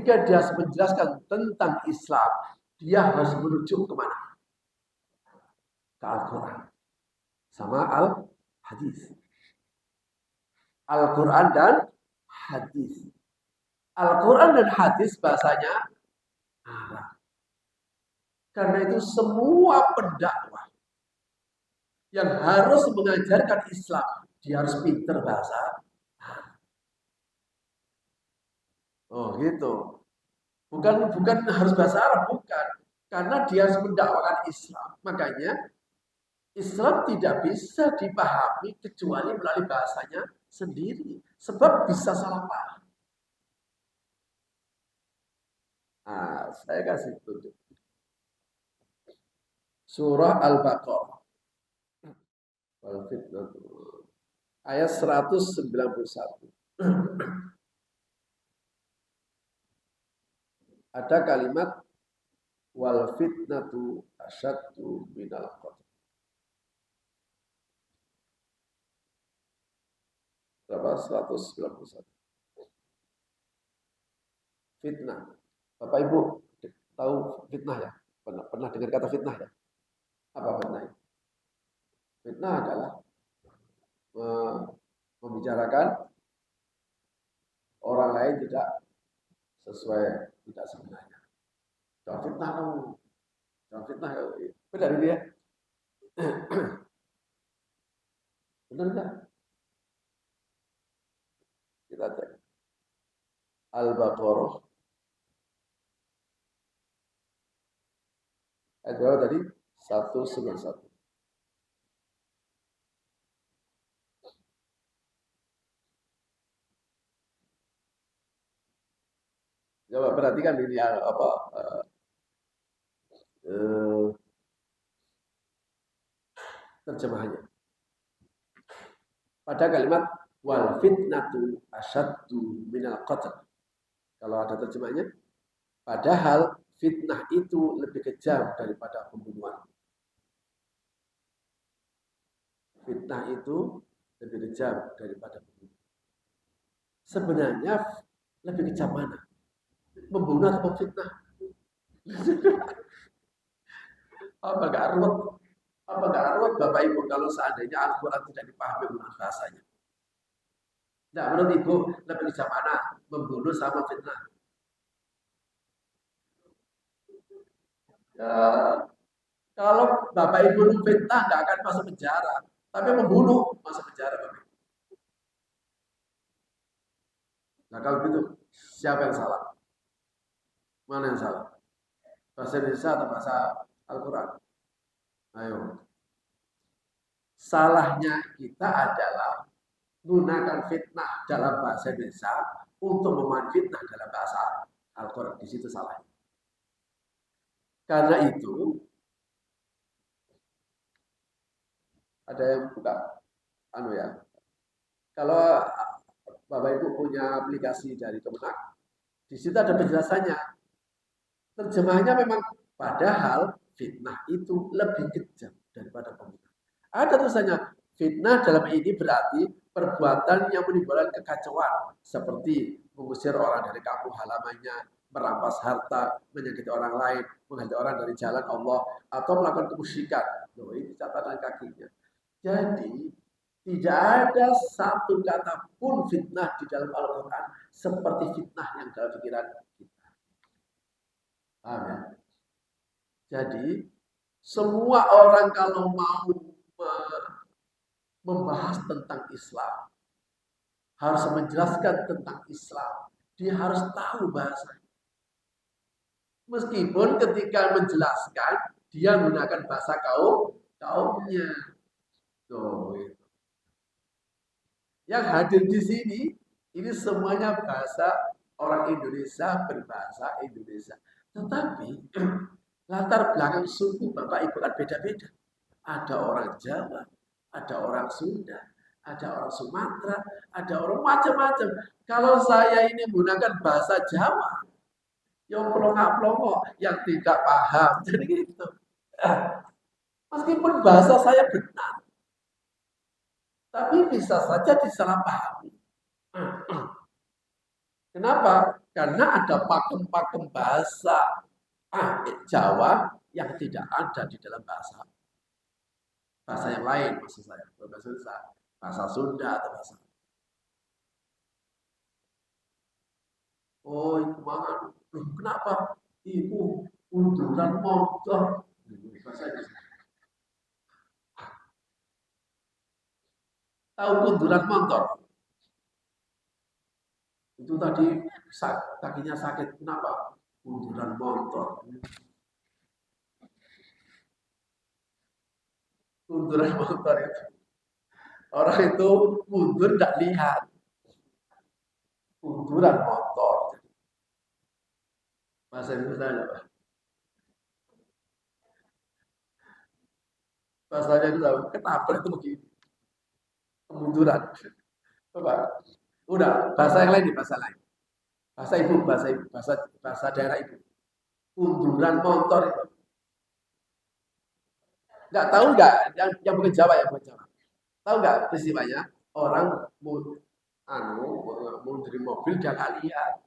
ketika dia menjelaskan tentang Islam, dia harus menuju kemana? Ke Al-Quran sama Al-Hadis. Al-Quran dan hadis. Al-Quran dan hadis bahasanya Arab. Karena itu semua pendakwah yang harus mengajarkan Islam, dia harus pintar bahasa Arab. Oh gitu. Bukan harus bahasa Arab, bukan. Karena dia harus mendakwakan Islam. Makanya Islam tidak bisa dipahami kecuali melalui bahasanya sendiri. Sebab bisa salah paham. Nah, saya kasih tunjuk. Surah Al-Baqarah. Ayat 191. Ada kalimat wal fitnatu asyaddu minal qatl. Berapa? 191. Fitnah. Bapak Ibu tahu fitnah ya? Pernah dengar kata fitnah ya? Apa fitnah? Fitnah adalah membicarakan orang lain tidak sesuai, tidak sebenarnya. Jangan fitnah kamu. Jangan fitnah. Benar ini ya? Benar enggak? Kita cek. Al-Baqarah. Ayat berapa tadi? 191. Coba perhatikan ini apa terjemahannya. Pada kalimat wal fitnatu asyaddu minal qatl. Kalau ada terjemahnya, padahal fitnah itu lebih kejam daripada pembunuhan. Fitnah itu lebih kejam daripada pembunuhan. Sebenarnya lebih kejam mana? Membunuh atau fitnah? Apa gak ruwet? Apa gak ruwet Bapak Ibu kalau seandainya Al-Quran tidak dipahami menurut bahasanya? Nah, menurut Ibu lebih kejam mana? Membunuh sama fitnah? Ya, kalau Bapak Ibu fitnah nggak akan masuk penjara, tapi membunuh masuk penjara Bapak Ibu. Nah kalau gitu siapa yang salah? Mana yang salah? Bahasa Indonesia atau bahasa Al-Quran? Ayo. Salahnya kita adalah gunakan fitnah dalam bahasa Indonesia untuk memahami fitnah dalam bahasa Al-Quran. Di situ salahnya. Karena itu ada yang buka ya. Kalau Bapak Ibu punya aplikasi dari Kemenak, di situ ada penjelasannya. Terjemahannya memang padahal fitnah itu lebih kejam daripada pembunuhan. Ada tulisannya fitnah dalam ini berarti perbuatan yang menimbulkan kekacauan seperti mengusir orang dari kampung halamannya, merampas harta, menyakiti orang lain, menghalangi orang dari jalan Allah, atau melakukan kemusyrikan. Loh, ini catatan kakinya. Jadi tidak ada satu kata pun fitnah di dalam Al-Quran seperti fitnah yang dalam pikiran kita. Paham ya? Jadi semua orang kalau mau membahas tentang Islam, harus menjelaskan tentang Islam, dia harus tahu bahasanya. Meskipun ketika menjelaskan, dia menggunakan bahasa kaumnya. Tuh, gitu. Yang hadir di sini, ini semuanya bahasa orang Indonesia, berbahasa Indonesia. Tetapi latar belakang suku Bapak Ibu kan beda-beda. Ada orang Jawa, ada orang Sunda, ada orang Sumatera, ada orang macam-macam. Kalau saya ini menggunakan bahasa Jawa, yang pelongok-pelongok, yang tidak paham, jadi gitu. Meskipun bahasa saya benar, tapi bisa saja disalahpahami. Kenapa? Karena ada pakem-pakem bahasa Jawa yang tidak ada di dalam bahasa yang lain, maksud saya, bahasa Sunda atau bahasa. Oh, itu mana? Kenapa? Itu unduran motor. Tahu kunduran motor? Itu tadi kakinya sakit. Kenapa? Kunduran motor. Kunduran motor itu. Orang itu mundur tidak lihat. Kunduran motor. Bahasa Indonesia apa? Bahasanya itu apa? Ketabrak itu begini. Kemunduran. Coba. Udah, bahasa yang lain nih, bahasa lain. Bahasa ibu, bahasa daerah ibu. Kunduran motor itu. Nggak tahu nggak? Yang bukan Jawa, yang bukan Jawa. Tahu nggak peristiwanya? Orang mau dari mobil dia nggak lihat.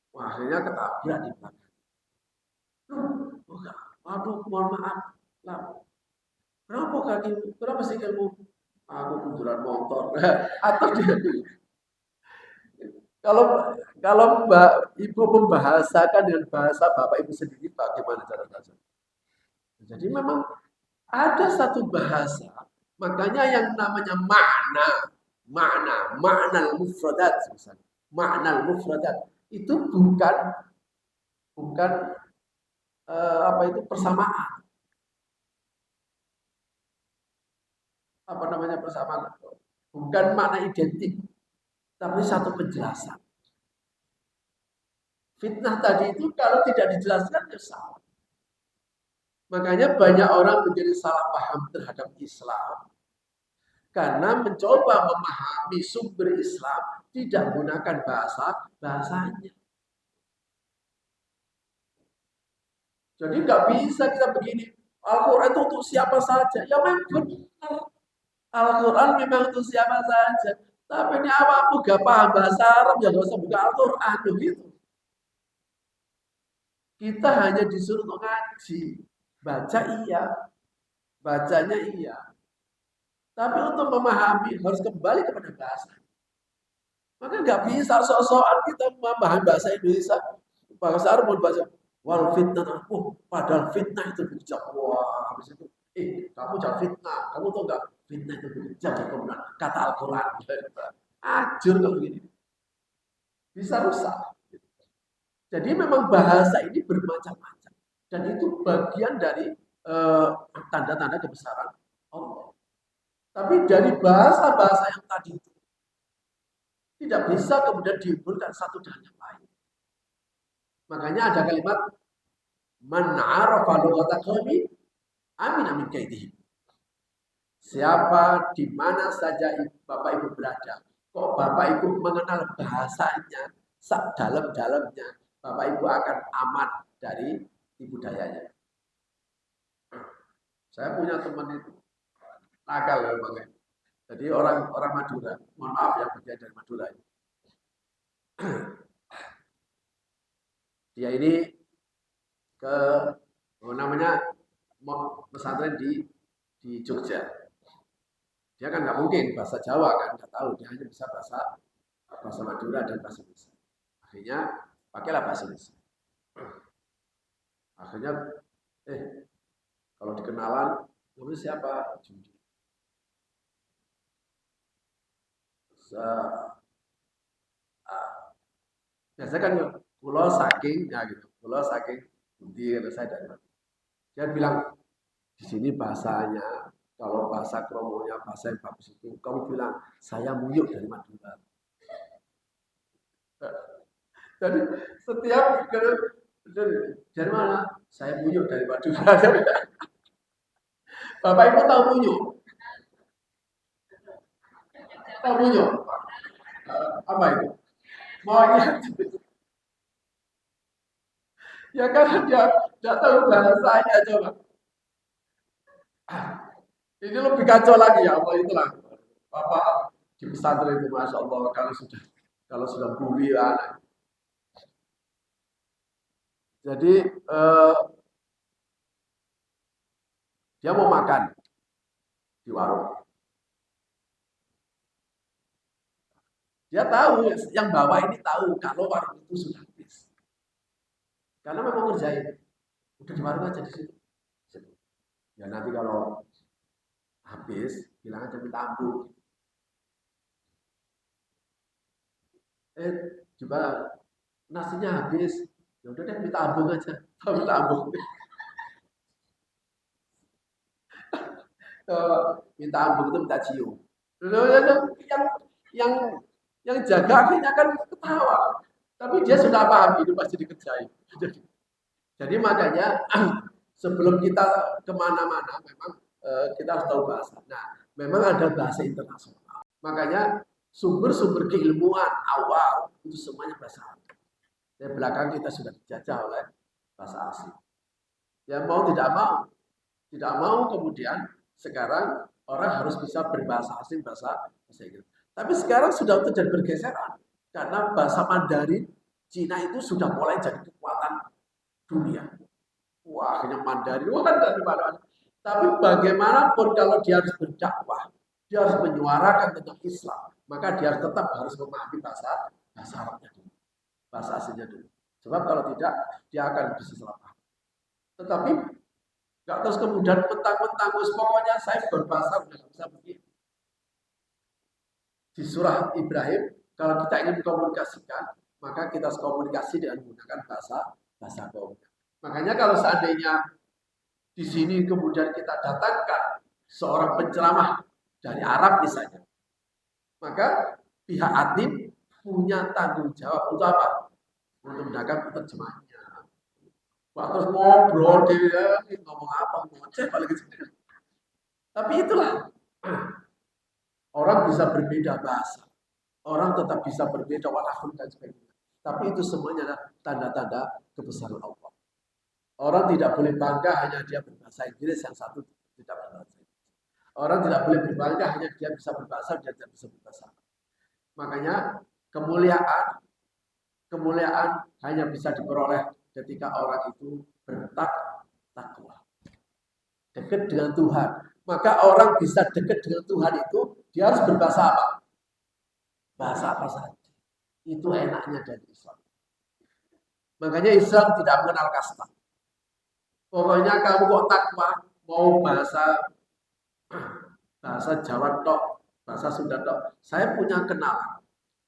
Wah, akhirnya ketabrak di belakang. Aduh, mohon maaf. Lah, kenapa sih kamu? Aku kunduran motor. Atau dia, kalau kalau Mbak Ibu membahasakan dengan bahasa Bapak Ibu sendiri, bagaimana cara bahasa? Jadi memang ada satu bahasa, makanya yang namanya makna mufradat misalnya. Makna mufradat itu bukan apa itu persamaan. Apa namanya persamaan? Bukan makna identik, tapi satu penjelasan. Fitnah tadi itu kalau tidak dijelaskan ya salah. Makanya banyak orang menjadi salah paham terhadap Islam. Karena mencoba memahami sumber Islam tidak menggunakan bahasanya. Jadi nggak bisa kita begini. Al-Quran itu untuk siapa saja. Ya memang benar. Al-Quran memang untuk siapa saja. Tapi ini awakmu gak paham bahasa Arab ya gak usah buka Al-Quran begitu. Kita hanya disuruh untuk ngaji. Baca iya. Bacanya iya. Tapi untuk memahami harus kembali kepada bahasa. Maka nggak bisa sok-sokan kita memahami bahasa Indonesia. Bahasa Arab mau baca wal fitnah. Padahal fitnah itu bijak. Wah, habis itu kamu jangan fitnah. Kamu tahu nggak fitnah itu bijak kemudian kata Al-Quran. Ajur kalau begini. Bisa rusak. Jadi memang bahasa ini bermacam-macam. Dan itu bagian dari tanda-tanda kebesaran Allah. Tapi dari bahasa-bahasa yang tadi itu tidak bisa kemudian dihubungkan satu dengan yang lain. Makanya ada kalimat man 'arafa lughata qaumi amina min kaidihim. Siapa di mana saja Bapak Ibu berada, kok Bapak Ibu mengenal bahasanya dalam-dalamnya, Bapak Ibu akan aman dari tipu dayanya. Saya punya teman itu nakal ya Bang. Jadi orang Madura, mohon maaf ya bagi dari Madura. Dia ini ke namanya pesantren di Jogja. Dia kan nggak mungkin bahasa Jawa kan, nggak tahu. Dia hanya bisa bahasa Madura dan bahasa Indonesia. Akhirnya pakailah bahasa Indonesia. Akhirnya kalau dikenalan, namanya siapa? Jumdi. Biasanya kan pulau saking, ya gitu. Pulau saking Jumdi, saya dari mana? Dia bilang, di sini bahasanya, kalau bahasa kromonya, bahasa yang bagus itu, kamu bilang, saya Muyuk dari Madura. Jadi setiap dari mana? Saya Muyuk dari Madura. Bapak Ibu tahu Muyuk? Tahu Muyuk? Apa itu? Mau lihat? Ya karena dia tidak tahu bahasanya coba. Ini lebih kacau lagi ya Allah itulah. Bapak di pesantren itu Masya Allah kalau sudah bully anak. Jadi dia mau makan di warung. Dia tahu, yang bawa ini tahu kalau warung itu sudah habis. Karena memang ngerjain. Udah di warung aja di situ. Ya nanti kalau habis, bilang aja minta ampun. Juga nasinya habis. Ya udah deh minta ampun aja. Minta ampun. Minta ampun itu minta cium. Yang yang yang jaga akhirnya kan ketawa. Tapi dia sudah paham itu pasti dikerjain. Jadi makanya sebelum kita kemana-mana memang kita harus tahu bahasa. Nah, memang ada bahasa internasional. Makanya sumber-sumber keilmuan awal itu semuanya bahasa Arab. Di belakang kita sudah dijajah oleh bahasa asing. Ya mau tidak mau kemudian sekarang orang harus bisa berbahasa asing, bahasa Inggris. Tapi sekarang sudah terjadi pergeseran karena bahasa Mandarin Cina itu sudah mulai jadi kekuatan dunia. Wah, hanya Mandarin, wah dari mana-mana. Tapi bagaimanapun kalau dia harus berdakwah, dia harus menyuarakan tentang Islam, maka dia tetap harus memahami bahasa Arabnya dulu, bahasa aslinya dulu. Sebab kalau tidak, dia akan bisa salah paham. Tetapi nggak terus kemudian mentang-mentang, pokoknya saya berbahasa udah nggak bisa begini. Di surah Ibrahim, kalau kita ingin komunikasikan, maka kita harus komunikasi dengan menggunakan bahasa kaumnya. Makanya kalau seandainya di sini kemudian kita datangkan seorang penceramah dari Arab misalnya, maka pihak Atim punya tanggung jawab untuk apa? Untuk mendagang penerjemahnya. Wah, terus ngobrol dia ngomong apa, ngoceh paling gitu. Tapi itulah orang bisa berbeda bahasa, orang tetap bisa berbeda warna dan sebagainya. Tapi itu semuanya adalah tanda-tanda kebesaran Allah. Orang tidak boleh bangga hanya dia berbahasa Inggris, yang satu tidak berbahasa Inggris. Orang tidak boleh berbangga hanya dia bisa berbahasa, dia tidak bisa berbahasa. Makanya kemuliaan hanya bisa diperoleh ketika orang itu bertakwa, dekat dengan Tuhan. Maka orang bisa dekat dengan Tuhan itu dia harus berbahasa apa? Bahasa apa saja. Itu enaknya dari Islam. Makanya Islam tidak mengenal kasta. Pokoknya kamu kok takwa, mau bahasa Jawa tok, bahasa Sunda tok. Saya punya kenalan.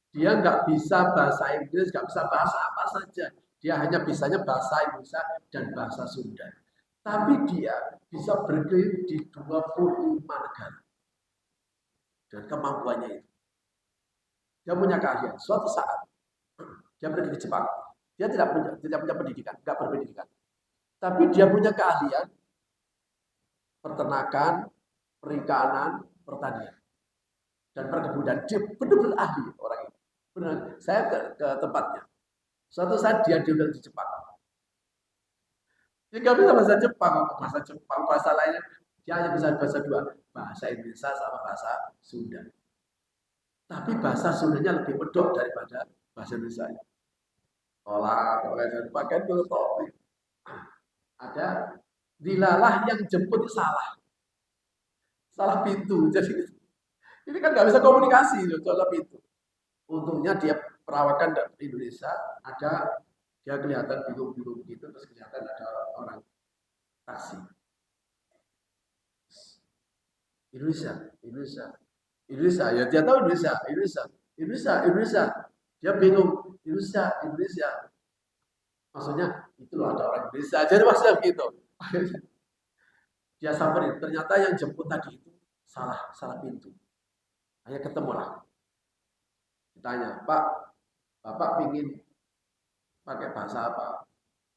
Dia nggak bisa bahasa Inggris, nggak bisa bahasa apa saja. Dia hanya bisanya bahasa Indonesia dan bahasa Sunda. Tapi dia bisa berkeliling di 25 negara. Dan kemampuannya itu. Dia punya keahlian. Suatu saat, dia pergi ke Jepang. Dia tidak punya pendidikan, nggak berpendidikan. Tapi dia punya keahlian peternakan, perikanan, pertanian, dan perkebunan. Dia benar-benar ahli orang ini. Benar. Saya ke tempatnya. Suatu saat dia diundang di Jepang. Dia nggak bisa bahasa Jepang, bahasa lainnya. Dia hanya bisa bahasa dua, bahasa Indonesia sama bahasa Sunda. Tapi bahasa Sundanya lebih medok daripada bahasa Indonesia. Oleh dan pakaian dulu topik. Ada dilalah yang jemput salah pintu. Jadi ini kan nggak bisa komunikasi, salah pintu. Untungnya dia perawakan di Indonesia, ada dia kelihatan bingung-bingung gitu, terus kelihatan ada orang taksi. Indonesia, ya dia tahu Indonesia. Dia bingung, Indonesia. Maksudnya itu loh ada orang Indonesia, jadi maksudnya begitu. Dia samperin, ternyata yang jemput tadi itu salah pintu. Hanya ketemu lah. Ditanya, Pak, Bapak ingin pakai bahasa apa?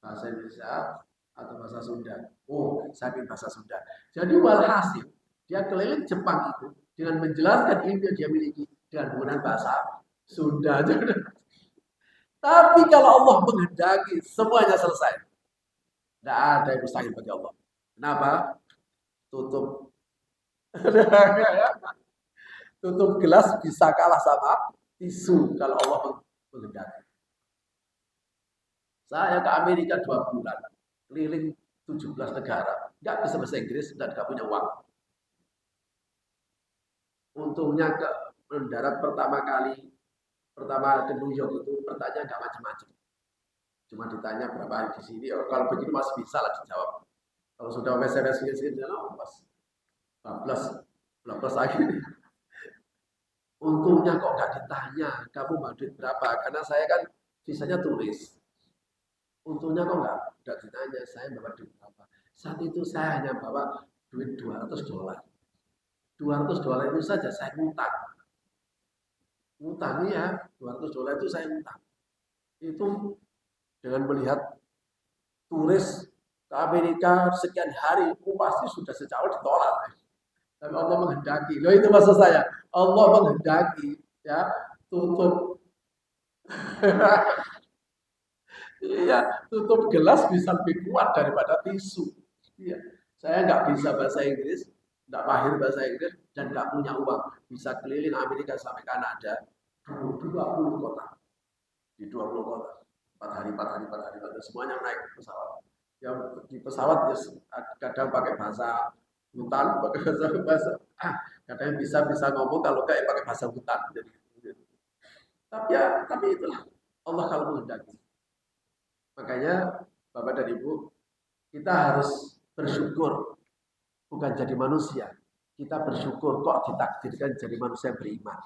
Bahasa Indonesia atau bahasa Sunda? Oh, saya ingin bahasa Sunda. Jadi walhasil, dia keliling Jepang itu dengan menjelaskan ilmu yang dia miliki dengan menggunakan bahasa Sunda. Tapi kalau Allah menghendaki, semuanya selesai. Tidak ada yang mustahil bagi Allah. Kenapa? Tutup gelas bisa kalah sama tisu kalau Allah menghendaki. Saya ke Amerika 2 bulan, keliling 17 negara, nggak bisa bahasa Inggris dan nggak punya uang. Untungnya ke mendarat pertama ke New York itu pertanyaan nggak macam-macam. Cuma ditanya berapa hari di sini, kalau begitu masih bisa lah dijawab. Kalau sudah SMS sini, pas 12, 12 lagi. Untungnya kok nggak ditanya, kamu mau duit berapa? Karena saya kan visanya turis. Untungnya kok nggak ditanya, saya bawa duit berapa. Saat itu saya hanya bawa duit $200. $200 itu saja saya ngutang. Ngutang ya, $200 itu saya ngutang. Itu dengan melihat turis ke Amerika sekian hari, pasti sudah sejak awal ditolak. Tapi Allah menghendaki. Loh itu maksud saya. Allah menghendaki ya tutup iya, tutup gelas bisa lebih kuat daripada tisu. Iya. Saya nggak bisa bahasa Inggris, nggak mahir bahasa Inggris, dan nggak punya uang. Bisa keliling Amerika sampai Kanada, 20 kota. Di 20 kota. 4 hari, 4 hari, 4 hari, 4 hari. Semuanya naik pesawat. Yang di pesawat ya, kadang pakai bahasa hutan, pakai bahasa kadang bisa ngomong kalau kayak pakai bahasa hutan. Jadi, tapi itulah Allah kalau menghendaki. Makanya Bapak dan Ibu, kita harus bersyukur, bukan jadi manusia. Kita bersyukur kok ditakdirkan jadi manusia yang beriman.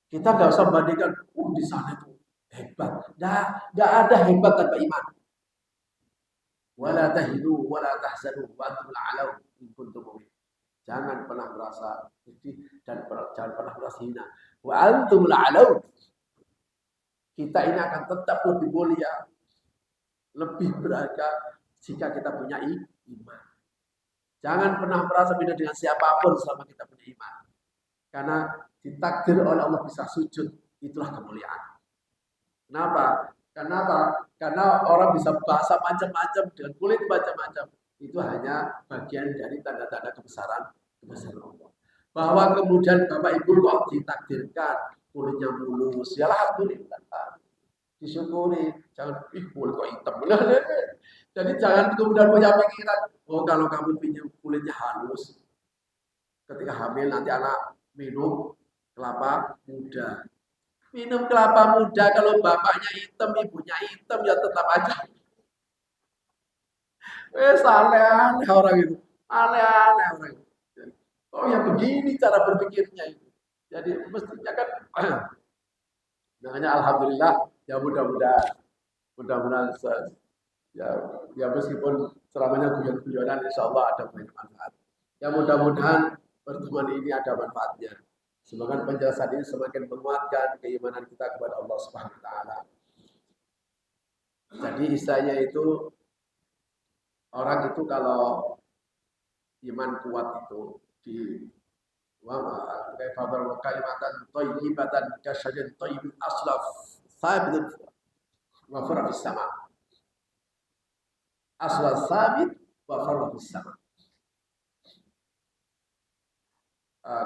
Kita nggak usah membandingkan, di sana itu hebat. Nggak ada hebat tanpa iman. Wala tahinu, wala tahzanu, wa antum la'alau in kuntum mu'minin. Jangan pernah merasa sedih dan jangan pernah merasa hina. Wa antum la'alau. Kita ini akan tetap lebih mulia, lebih berharga jika kita punya iman. Jangan pernah merasa beda dengan siapapun selama kita punya iman. Karena ditakdir oleh Allah bisa sujud, itulah kemuliaan. Kenapa? Karena orang bisa bahasa macam-macam dengan kulit macam-macam. Itu hanya bagian dari tanda-tanda kebesaran Allah. Bahwa kemudian Bapak Ibu kok ditakdirkan kulitnya mulus, ya alhamdulillah. Disyukuri, jangan kulit kok hitam. Jadi jangan kemudian punya pikiran, kalau kamu punya kulitnya halus, ketika hamil nanti anak minum kelapa muda. Minum kelapa muda kalau bapaknya hitam, ibunya hitam ya tetap aja. Aneh-aneh orang itu. Aneh-aneh orang itu. Oh ya begini cara berpikirnya itu. Jadi mestinya kan makanya alhamdulillah ya mudah-mudahan ya ya meskipun selamanya guyon-guyonan insya Allah ada banyak manfaat. Ya mudah-mudahan pertemuan ini ada manfaatnya. Semoga penjelasan ini semakin menguatkan keimanan kita kepada Allah Subhanahu wa taala. Jadi istilahnya itu orang itu kalau iman kuat itu di fadl kalimatan thayyibatan kasyarin thayyibin aslaf sabit wa farq sama. Asla sabit wa farq sama.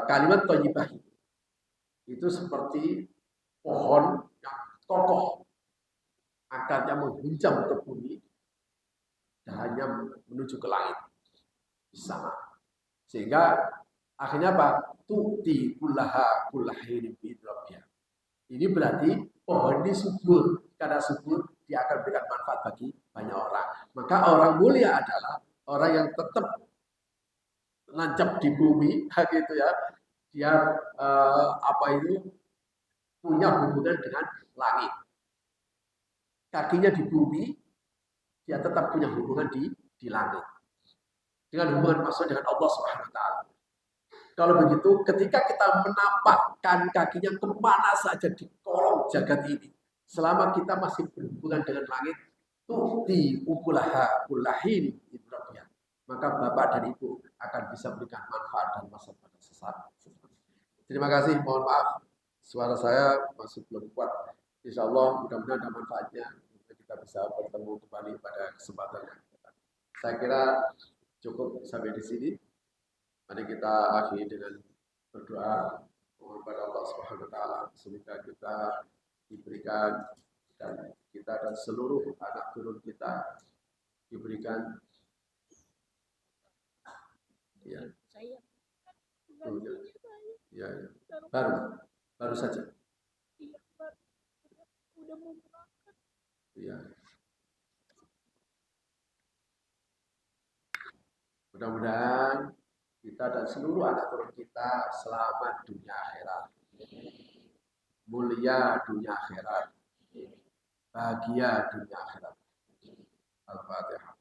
Kalimat thayyibah itu seperti pohon yang kokoh, akarnya menghunjam ke bumi, dahannya menuju ke langit sama. Sehingga akhirnya apa? Tuti kullaha kullahin bidrabbiha. Ini berarti pohon ini subur. Karena subur, dia akan berikan manfaat bagi banyak orang. Maka orang mulia adalah orang yang tetap nancap di bumi, gitu ya. Dia punya hubungan dengan langit. Kakinya di bumi, dia tetap punya hubungan di langit. Dengan hubungan maksud dengan Allah Subhanahu wa taala. Kalau begitu, ketika kita menapakkan kakinya kemana saja di kolong jagat ini, selama kita masih berhubungan dengan langit, tu'ti ukulaha kullahin idrabiyah. Maka Bapak dan Ibu akan bisa berikan manfaat dan masa pada sesat. Terima kasih, mohon maaf. Suara saya masih belum kuat. Insya Allah mudah-mudahan ada manfaatnya. Kita bisa bertemu kembali pada kesempatan yang datang. Saya kira cukup sampai di sini. Mari kita akhiri dengan berdoa kepada Allah Subhanahu wa taala semoga kita diberikan dan kita dan seluruh anak turun kita diberikan ya, ya, ya. baru saja. Ya. Mudah-mudahan kita dan seluruh anak turun kita selamat dunia akhirat, mulia dunia akhirat, bahagia dunia akhirat. Al-Fatihah.